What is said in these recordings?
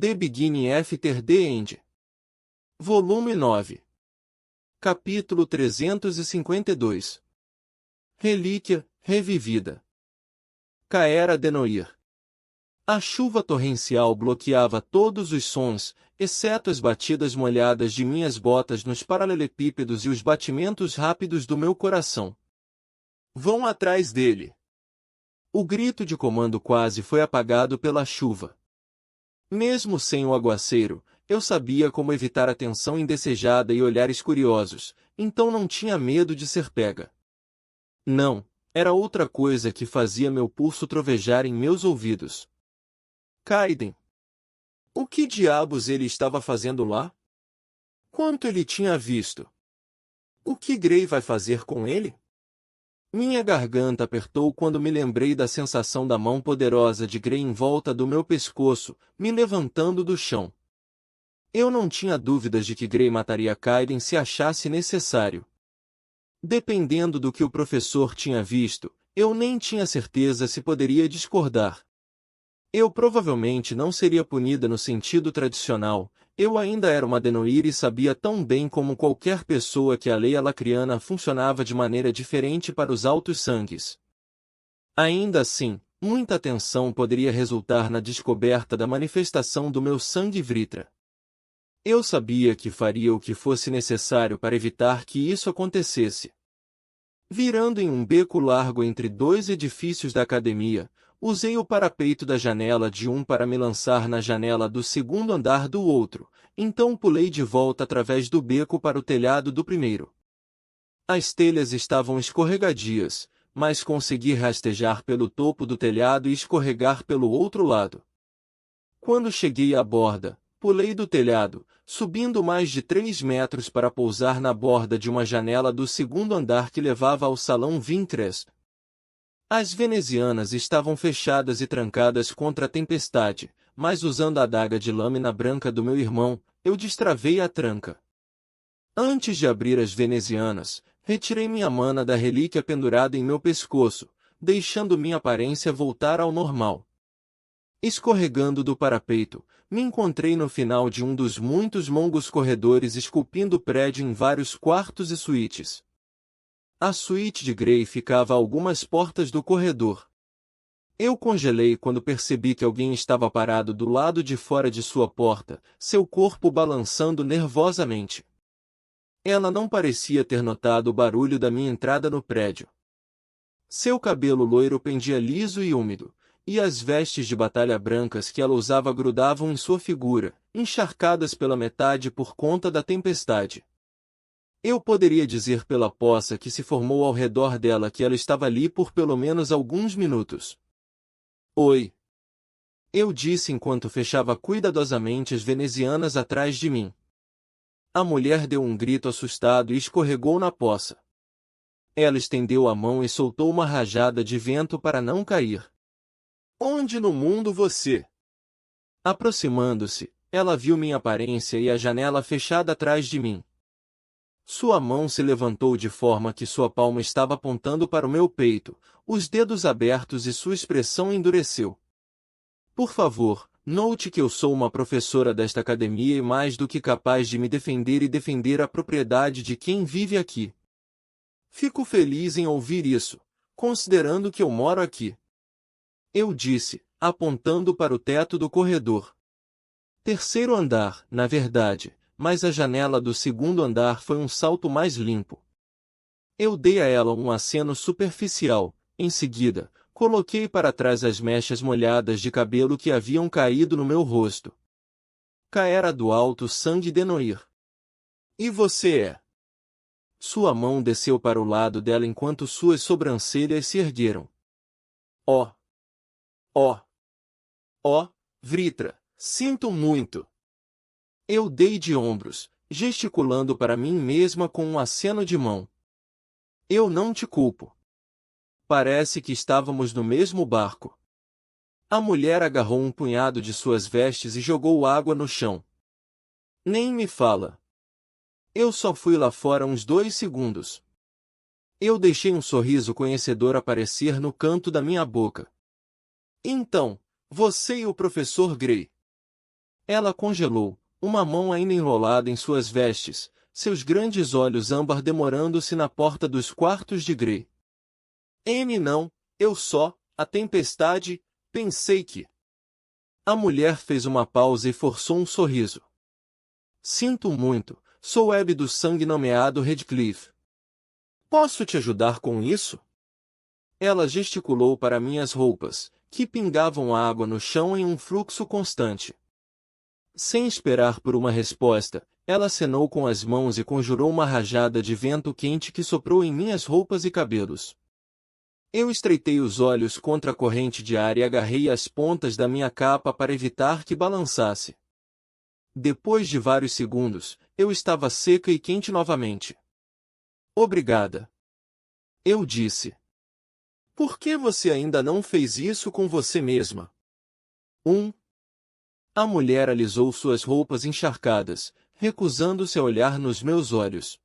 The Beginning After the End. Volume 9. Capítulo 352. Relíquia, revivida. Caera de Noir. A chuva torrencial bloqueava todos os sons, exceto as batidas molhadas de minhas botas nos paralelepípedos e os batimentos rápidos do meu coração. Vão atrás dele! O grito de comando quase foi apagado pela chuva. Mesmo sem o aguaceiro, eu sabia como evitar atenção indesejada e olhares curiosos, então não tinha medo de ser pega. Não, era outra coisa que fazia meu pulso trovejar em meus ouvidos. Kaiden. O que diabos ele estava fazendo lá? Quanto ele tinha visto? O que Gray vai fazer com ele? Minha garganta apertou quando me lembrei da sensação da mão poderosa de Gray em volta do meu pescoço, me levantando do chão. Eu não tinha dúvidas de que Gray mataria Kaiden se achasse necessário. Dependendo do que o professor tinha visto, eu nem tinha certeza se poderia discordar. Eu provavelmente não seria punida no sentido tradicional. Eu ainda era uma Denoir e sabia tão bem como qualquer pessoa que a lei alacriana funcionava de maneira diferente para os altos sangues. Ainda assim, muita atenção poderia resultar na descoberta da manifestação do meu sangue Vritra. Eu sabia que faria o que fosse necessário para evitar que isso acontecesse. Virando em um beco largo entre dois edifícios da academia, usei o parapeito da janela de um para me lançar na janela do segundo andar do outro, então pulei de volta através do beco para o telhado do primeiro. As telhas estavam escorregadias, mas consegui rastejar pelo topo do telhado e escorregar pelo outro lado. Quando cheguei à borda, pulei do telhado, subindo mais de 3 metros para pousar na borda de uma janela do segundo andar que levava ao salão Vintres. As venezianas estavam fechadas e trancadas contra a tempestade, mas usando a adaga de lâmina branca do meu irmão, eu destravei a tranca. Antes de abrir as venezianas, retirei minha mana da relíquia pendurada em meu pescoço, deixando minha aparência voltar ao normal. Escorregando do parapeito, me encontrei no final de um dos muitos longos corredores esculpindo o prédio em vários quartos e suítes. A suíte de Gray ficava a algumas portas do corredor. Eu congelei quando percebi que alguém estava parado do lado de fora de sua porta, seu corpo balançando nervosamente. Ela não parecia ter notado o barulho da minha entrada no prédio. Seu cabelo loiro pendia liso e úmido, e as vestes de batalha brancas que ela usava grudavam em sua figura, encharcadas pela metade por conta da tempestade. Eu poderia dizer pela poça que se formou ao redor dela que ela estava ali por pelo menos alguns minutos. Oi! Eu disse enquanto fechava cuidadosamente as venezianas atrás de mim. A mulher deu um grito assustado e escorregou na poça. Ela estendeu a mão e soltou uma rajada de vento para não cair. Onde no mundo você? Aproximando-se, ela viu minha aparência e a janela fechada atrás de mim. Sua mão se levantou de forma que sua palma estava apontando para o meu peito, os dedos abertos e sua expressão endureceu. Por favor, note que eu sou uma professora desta academia e mais do que capaz de me defender e defender a propriedade de quem vive aqui. Fico feliz em ouvir isso, considerando que eu moro aqui. Eu disse, apontando para o teto do corredor. Terceiro andar, na verdade. Mas a janela do segundo andar foi um salto mais limpo. Eu dei a ela um aceno superficial, em seguida, coloquei para trás as mechas molhadas de cabelo que haviam caído no meu rosto. Caera do alto sangue de Noir. E você é? Sua mão desceu para o lado dela enquanto suas sobrancelhas se ergueram. Oh! Oh! Oh, Vritra, sinto muito! Eu dei de ombros, gesticulando para mim mesma com um aceno de mão. Eu não te culpo. Parece que estávamos no mesmo barco. A mulher agarrou um punhado de suas vestes e jogou água no chão. Nem me fala. Eu só fui lá fora uns 2 segundos. Eu deixei um sorriso conhecedor aparecer no canto da minha boca. Então, você e o professor Gray. Ela congelou, uma mão ainda enrolada em suas vestes, seus grandes olhos âmbar demorando-se na porta dos quartos de Grey. Não, eu só, a tempestade, pensei que... A mulher fez uma pausa e forçou um sorriso. Sinto muito, sou Abby do sangue nomeado Redcliffe. Posso te ajudar com isso? Ela gesticulou para minhas roupas, que pingavam água no chão em um fluxo constante. Sem esperar por uma resposta, ela acenou com as mãos e conjurou uma rajada de vento quente que soprou em minhas roupas e cabelos. Eu estreitei os olhos contra a corrente de ar e agarrei as pontas da minha capa para evitar que balançasse. Depois de vários segundos, eu estava seca e quente novamente. Obrigada. Eu disse. Por que você ainda não fez isso com você mesma? A mulher alisou suas roupas encharcadas, recusando-se a olhar nos meus olhos.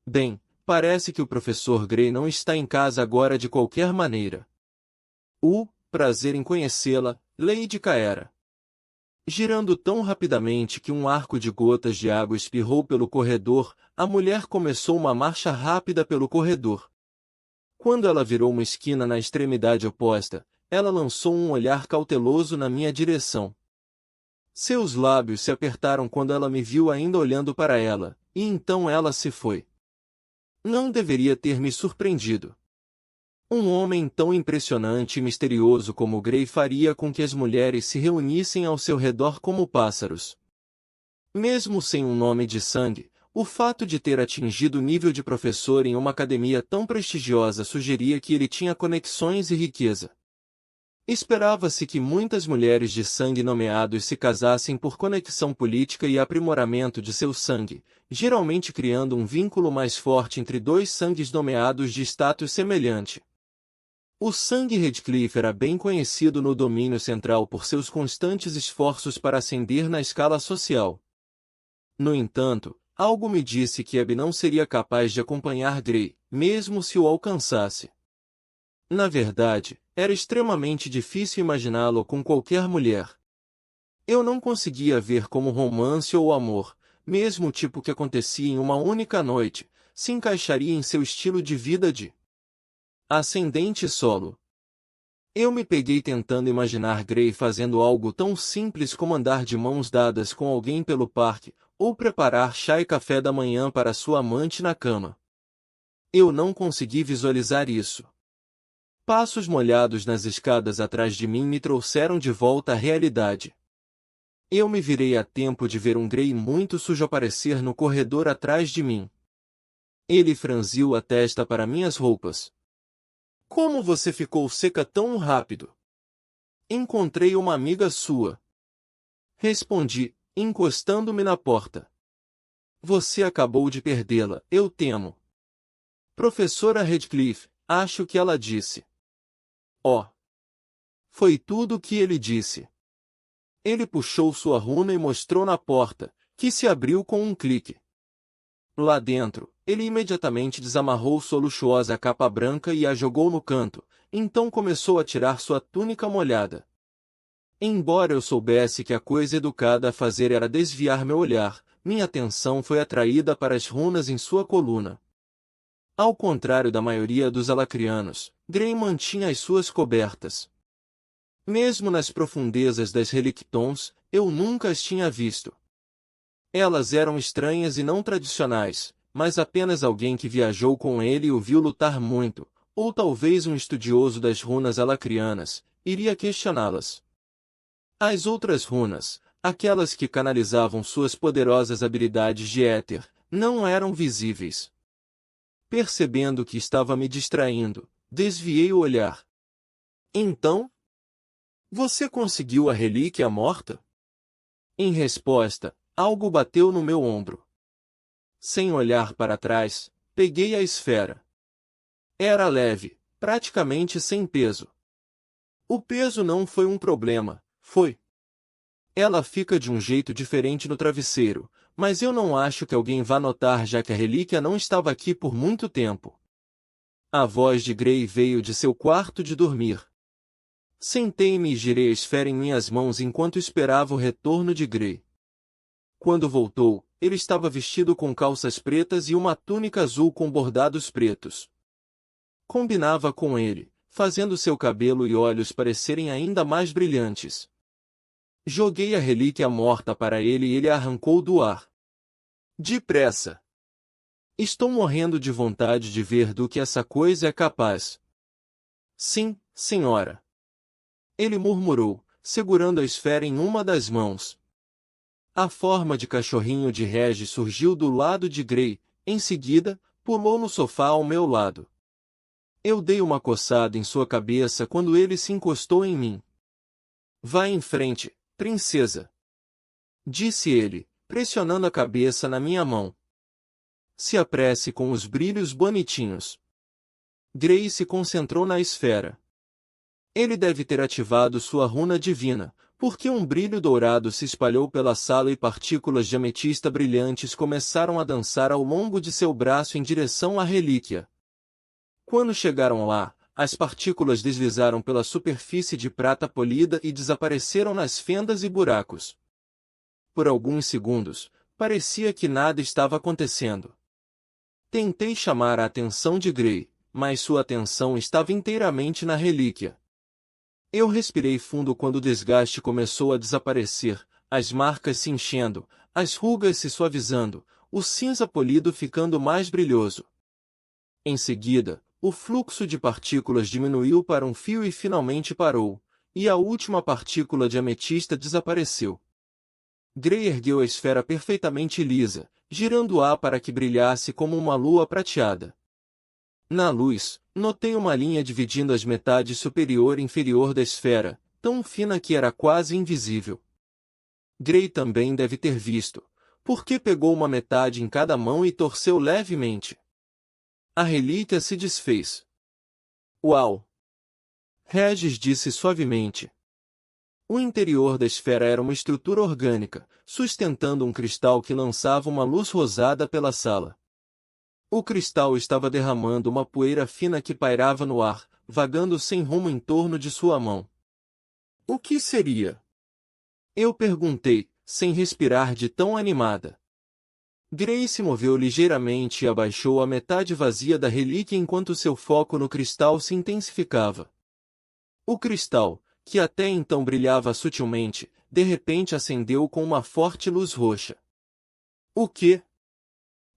Bem, parece que o professor Grey não está em casa agora de qualquer maneira. Prazer em conhecê-la, Lady Caera. Girando tão rapidamente que um arco de gotas de água espirrou pelo corredor, a mulher começou uma marcha rápida pelo corredor. Quando ela virou uma esquina na extremidade oposta, ela lançou um olhar cauteloso na minha direção. Seus lábios se apertaram quando ela me viu ainda olhando para ela, e então ela se foi. Não deveria ter me surpreendido. Um homem tão impressionante e misterioso como Grey faria com que as mulheres se reunissem ao seu redor como pássaros. Mesmo sem um nome de sangue, o fato de ter atingido o nível de professor em uma academia tão prestigiosa sugeria que ele tinha conexões e riqueza. Esperava-se que muitas mulheres de sangue nomeados se casassem por conexão política e aprimoramento de seu sangue, geralmente criando um vínculo mais forte entre dois sangues nomeados de status semelhante. O sangue Redcliffe era bem conhecido no domínio central por seus constantes esforços para ascender na escala social. No entanto, algo me disse que Abby não seria capaz de acompanhar Grey, mesmo se o alcançasse. Na verdade, era extremamente difícil imaginá-lo com qualquer mulher. Eu não conseguia ver como romance ou amor, mesmo o tipo que acontecia em uma única noite, se encaixaria em seu estilo de vida de ascendente solo. Eu me peguei tentando imaginar Grey fazendo algo tão simples como andar de mãos dadas com alguém pelo parque, ou preparar chá e café da manhã para sua amante na cama. Eu não consegui visualizar isso. Passos molhados nas escadas atrás de mim me trouxeram de volta à realidade. Eu me virei a tempo de ver um Grey muito sujo aparecer no corredor atrás de mim. Ele franziu a testa para minhas roupas. Como você ficou seca tão rápido? Encontrei uma amiga sua. Respondi, encostando-me na porta. Você acabou de perdê-la, eu temo. Professora Redcliffe, acho que ela disse. Foi tudo o que ele disse. Ele puxou sua runa e mostrou na porta, que se abriu com um clique. Lá dentro, ele imediatamente desamarrou sua luxuosa capa branca e a jogou no canto, então começou a tirar sua túnica molhada. Embora eu soubesse que a coisa educada a fazer era desviar meu olhar, minha atenção foi atraída para as runas em sua coluna. Ao contrário da maioria dos alacrianos, Grey mantinha as suas cobertas. Mesmo nas profundezas das Relictons, eu nunca as tinha visto. Elas eram estranhas e não tradicionais, mas apenas alguém que viajou com ele e o viu lutar muito, ou talvez um estudioso das runas alacrianas, iria questioná-las. As outras runas, aquelas que canalizavam suas poderosas habilidades de éter, não eram visíveis. Percebendo que estava me distraindo, desviei o olhar. Então? Você conseguiu a relíquia morta? Em resposta, algo bateu no meu ombro. Sem olhar para trás, peguei a esfera. Era leve, praticamente sem peso. O peso não foi um problema, foi. Ela fica de um jeito diferente no travesseiro, mas eu não acho que alguém vá notar já que a relíquia não estava aqui por muito tempo. A voz de Grey veio de seu quarto de dormir. Sentei-me e girei a esfera em minhas mãos enquanto esperava o retorno de Gray. Quando voltou, ele estava vestido com calças pretas e uma túnica azul com bordados pretos. Combinava com ele, fazendo seu cabelo e olhos parecerem ainda mais brilhantes. Joguei a relíquia morta para ele e ele a arrancou do ar. Depressa! Estou morrendo de vontade de ver do que essa coisa é capaz. Sim, senhora. Ele murmurou, segurando a esfera em uma das mãos. A forma de cachorrinho de Regis surgiu do lado de Gray, em seguida, pulou no sofá ao meu lado. Eu dei uma coçada em sua cabeça quando ele se encostou em mim. Vá em frente, princesa. Disse ele, pressionando a cabeça na minha mão. Se apresse com os brilhos bonitinhos. Gray se concentrou na esfera. Ele deve ter ativado sua runa divina, porque um brilho dourado se espalhou pela sala e partículas de ametista brilhantes começaram a dançar ao longo de seu braço em direção à relíquia. Quando chegaram lá, as partículas deslizaram pela superfície de prata polida e desapareceram nas fendas e buracos. Por alguns segundos, parecia que nada estava acontecendo. Tentei chamar a atenção de Gray, mas sua atenção estava inteiramente na relíquia. Eu respirei fundo quando o desgaste começou a desaparecer, as marcas se enchendo, as rugas se suavizando, o cinza polido ficando mais brilhoso. Em seguida, o fluxo de partículas diminuiu para um fio e finalmente parou, e a última partícula de ametista desapareceu. Gray ergueu a esfera perfeitamente lisa, girando-a para que brilhasse como uma lua prateada. Na luz, notei uma linha dividindo as metades superior e inferior da esfera, tão fina que era quase invisível. Gray também deve ter visto, porque pegou uma metade em cada mão e torceu levemente. A relíquia se desfez. Uau! Regis disse suavemente. O interior da esfera era uma estrutura orgânica, sustentando um cristal que lançava uma luz rosada pela sala. O cristal estava derramando uma poeira fina que pairava no ar, vagando sem rumo em torno de sua mão. O que seria? Eu perguntei, sem respirar de tão animada. Gray se moveu ligeiramente e abaixou a metade vazia da relíquia enquanto seu foco no cristal se intensificava. O cristal, que até então brilhava sutilmente, de repente acendeu com uma forte luz roxa. O quê?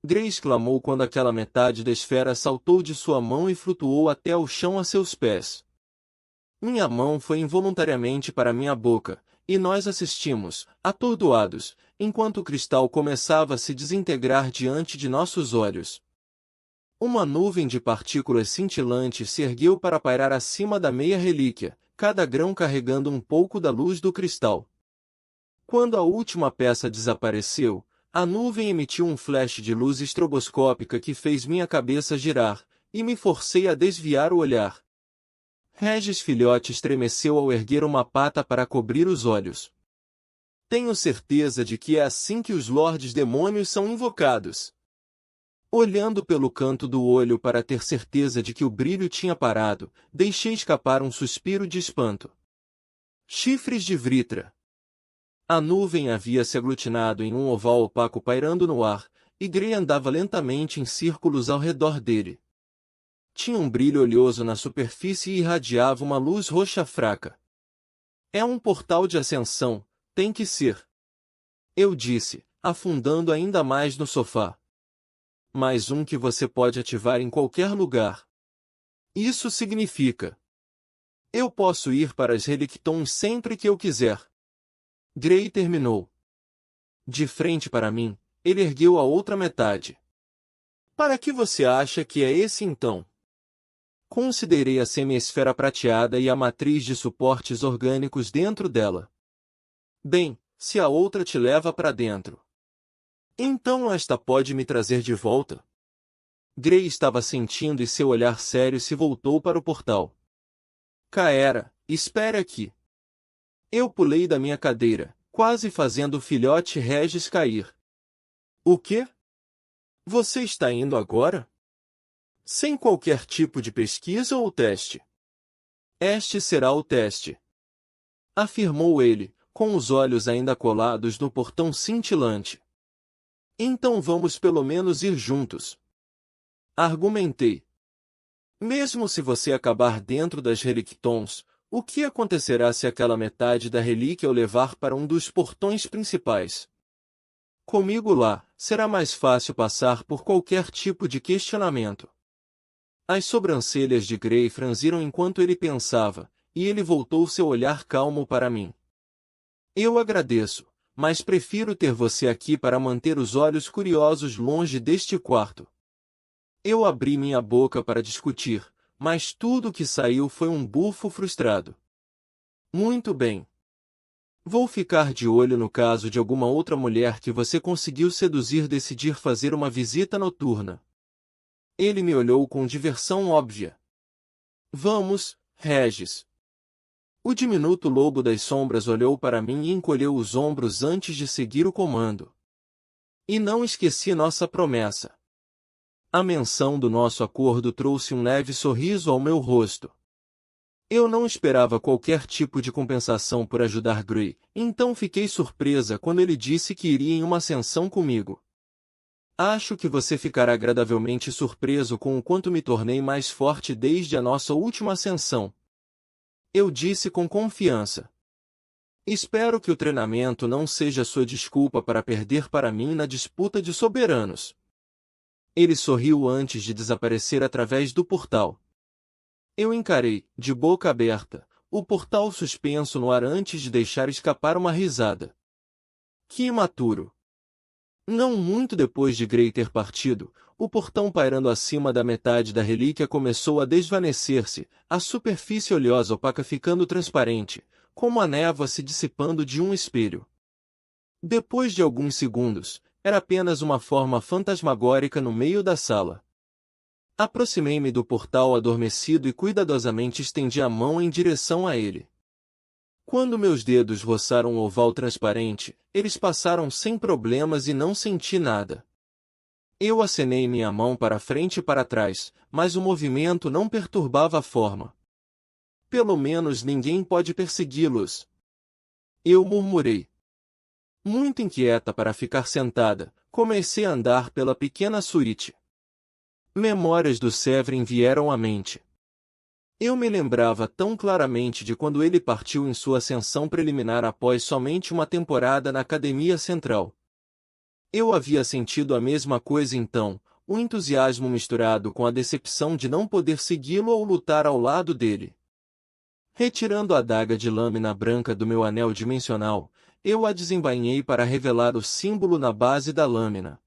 Gray exclamou quando aquela metade da esfera saltou de sua mão e flutuou até o chão a seus pés. Minha mão foi involuntariamente para minha boca, e nós assistimos, atordoados, enquanto o cristal começava a se desintegrar diante de nossos olhos. Uma nuvem de partículas cintilantes se ergueu para pairar acima da meia relíquia, cada grão carregando um pouco da luz do cristal. Quando a última peça desapareceu, a nuvem emitiu um flash de luz estroboscópica que fez minha cabeça girar, e me forcei a desviar o olhar. Regis filhote estremeceu ao erguer uma pata para cobrir os olhos. Tenho certeza de que é assim que os Lordes Demônios são invocados. Olhando pelo canto do olho para ter certeza de que o brilho tinha parado, deixei escapar um suspiro de espanto. Chifres de Vritra. A nuvem havia se aglutinado em um oval opaco pairando no ar, e Gray andava lentamente em círculos ao redor dele. Tinha um brilho oleoso na superfície e irradiava uma luz roxa fraca. É um portal de ascensão, tem que ser. Eu disse, afundando ainda mais no sofá. Mais um que você pode ativar em qualquer lugar. Isso significa: eu posso ir para as Relictons sempre que eu quiser. Gray terminou. De frente para mim, ele ergueu a outra metade. Para que você acha que é esse então? Considerei a semi-esfera prateada e a matriz de suportes orgânicos dentro dela. Bem, se a outra te leva para dentro, então esta pode me trazer de volta. Gray estava sentindo e seu olhar sério se voltou para o portal. Caera, espere aqui. Eu pulei da minha cadeira, quase fazendo o filhote Regis cair. O quê? Você está indo agora? Sem qualquer tipo de pesquisa ou teste? Este será o teste, afirmou ele, com os olhos ainda colados no portão cintilante. Então vamos pelo menos ir juntos, argumentei. Mesmo se você acabar dentro das Relictons, o que acontecerá se aquela metade da relíquia o levar para um dos portões principais? Comigo lá, será mais fácil passar por qualquer tipo de questionamento. As sobrancelhas de Gray franziram enquanto ele pensava, e ele voltou seu olhar calmo para mim. Eu agradeço, mas prefiro ter você aqui para manter os olhos curiosos longe deste quarto. Eu abri minha boca para discutir, mas tudo o que saiu foi um bufo frustrado. Muito bem. Vou ficar de olho no caso de alguma outra mulher que você conseguiu seduzir decidir fazer uma visita noturna. Ele me olhou com diversão óbvia. Vamos, Regis. O diminuto lobo das sombras olhou para mim e encolheu os ombros antes de seguir o comando. E não esqueci nossa promessa. A menção do nosso acordo trouxe um leve sorriso ao meu rosto. Eu não esperava qualquer tipo de compensação por ajudar Gray, então fiquei surpresa quando ele disse que iria em uma ascensão comigo. Acho que você ficará agradavelmente surpreso com o quanto me tornei mais forte desde a nossa última ascensão. Eu disse com confiança. Espero que o treinamento não seja sua desculpa para perder para mim na disputa de soberanos. Ele sorriu antes de desaparecer através do portal. Eu encarei, de boca aberta, o portal suspenso no ar antes de deixar escapar uma risada. Que imaturo! Não muito depois de Gray ter partido, o portão pairando acima da metade da relíquia começou a desvanecer-se, a superfície oleosa opaca ficando transparente, como a névoa se dissipando de um espelho. Depois de alguns segundos, era apenas uma forma fantasmagórica no meio da sala. Aproximei-me do portal adormecido e cuidadosamente estendi a mão em direção a ele. Quando meus dedos roçaram o oval transparente, eles passaram sem problemas e não senti nada. Eu acenei minha mão para frente e para trás, mas o movimento não perturbava a forma. Pelo menos ninguém pode persegui-los. Eu murmurei. Muito inquieta para ficar sentada, comecei a andar pela pequena suíte. Memórias do Severin vieram à mente. Eu me lembrava tão claramente de quando ele partiu em sua ascensão preliminar após somente uma temporada na Academia Central. Eu havia sentido a mesma coisa então, o entusiasmo misturado com a decepção de não poder segui-lo ou lutar ao lado dele. Retirando a adaga de lâmina branca do meu anel dimensional, eu a desembainhei para revelar o símbolo na base da lâmina.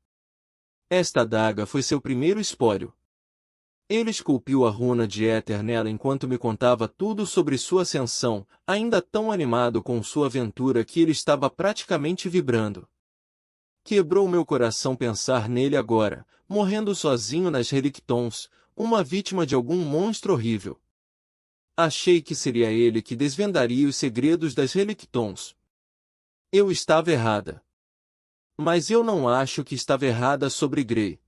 Esta adaga foi seu primeiro espólio. Ele esculpiu a runa de éter nela enquanto me contava tudo sobre sua ascensão, ainda tão animado com sua aventura que ele estava praticamente vibrando. Quebrou meu coração pensar nele agora, morrendo sozinho nas Relictons, uma vítima de algum monstro horrível. Achei que seria ele que desvendaria os segredos das Relictons. Eu estava errada. Mas eu não acho que estava errada sobre Gray.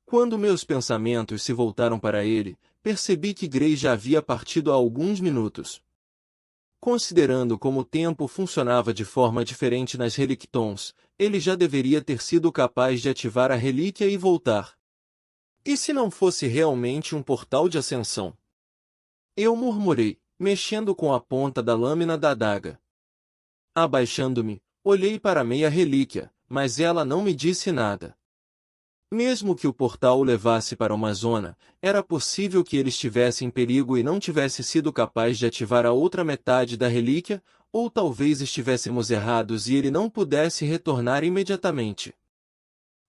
Quando meus pensamentos se voltaram para ele, percebi que Gray já havia partido há alguns minutos. Considerando como o tempo funcionava de forma diferente nas Relictons, ele já deveria ter sido capaz de ativar a relíquia e voltar. E se não fosse realmente um portal de ascensão? Eu murmurei, mexendo com a ponta da lâmina da adaga. Abaixando-me, olhei para a meia relíquia, mas ela não me disse nada. Mesmo que o portal o levasse para uma zona, era possível que ele estivesse em perigo e não tivesse sido capaz de ativar a outra metade da relíquia, ou talvez estivéssemos errados e ele não pudesse retornar imediatamente.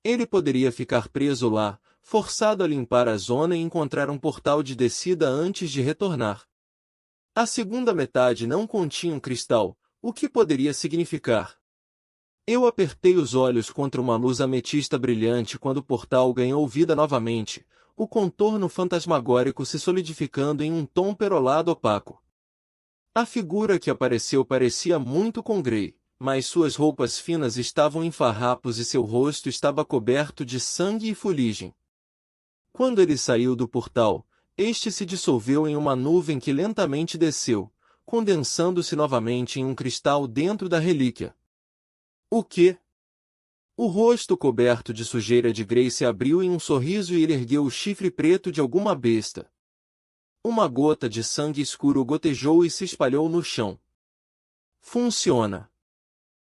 Ele poderia ficar preso lá, forçado a limpar a zona e encontrar um portal de descida antes de retornar. A segunda metade não continha um cristal, o que poderia significar? Eu apertei os olhos contra uma luz ametista brilhante quando o portal ganhou vida novamente, o contorno fantasmagórico se solidificando em um tom perolado opaco. A figura que apareceu parecia muito com Gray, mas suas roupas finas estavam em farrapos e seu rosto estava coberto de sangue e fuligem. Quando ele saiu do portal, Este se dissolveu em uma nuvem que lentamente desceu, condensando-se novamente em um cristal dentro da relíquia. O quê? O rosto coberto de sujeira de Grace abriu em um sorriso e ele ergueu o chifre preto de alguma besta. Uma gota de sangue escuro gotejou e se espalhou no chão. Funciona.